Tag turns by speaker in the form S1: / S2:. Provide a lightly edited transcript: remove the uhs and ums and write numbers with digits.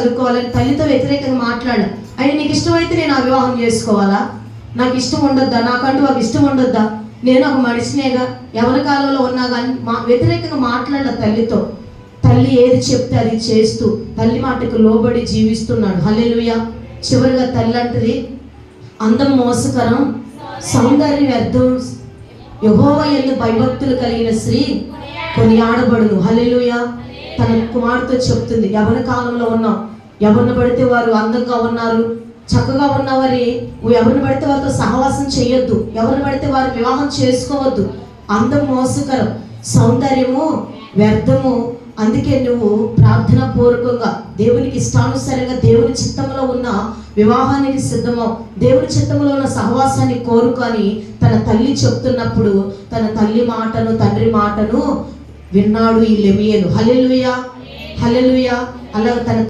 S1: చదువుకోవాలని తల్లితో వ్యతిరేకంగా మాట్లాడాను. ఆయన నీకు ఇష్టమైతే నేను ఆ వివాహం చేసుకోవాలా, నాకు ఇష్టం ఉండొద్దా, నాకంటూ ఒక ఇష్టం ఉండొద్దా, నేను ఒక మనిషినేగా, ఎవరి కాలంలో ఉన్నా కానీ వ్యతిరేకంగా మాట్లాడాల తల్లితో. తల్లి ఏది చెప్తే అది చేస్తూ తల్లి మాటకు లోబడి జీవిస్తున్నాడు. హల్లెలూయా. చివరిగా తల్లి అంటది, అందం మోసకరం, సౌందర్యం వ్యర్థం, యెహోవా యందు భయభక్తులు కలిగిన స్త్రీ కొనియాడబడును. హల్లెలూయా. తన కుమారుతో చెప్తుంది, యవ్వన కాలంలో ఉన్నాం, ఎవరిని పడితే వారు అందంగా ఉన్నారు, చక్కగా ఉన్నవారి ఎవరిని పడితే వారితో సహవాసం చేయొద్దు, ఎవరిని పడితే వారు వివాహం చేసుకోవద్దు. అందం మోసకరం, సౌందర్యము వ్యర్థము. అందుకే నువ్వు ప్రార్థన పూర్వకంగా దేవునికి ఇష్టానుసారంగా దేవుని చిత్తంలో ఉన్న వివాహానికి సిద్ధమవు, దేవుని చిత్తంలో ఉన్న సహవాసాన్ని కోరుకొని తన తల్లి చెప్తున్నప్పుడు తన తల్లి మాటను తండ్రి మాటను విన్నాడు ఈ లెవీయేలు. హల్లెలూయా, హల్లెలూయా. అలా తన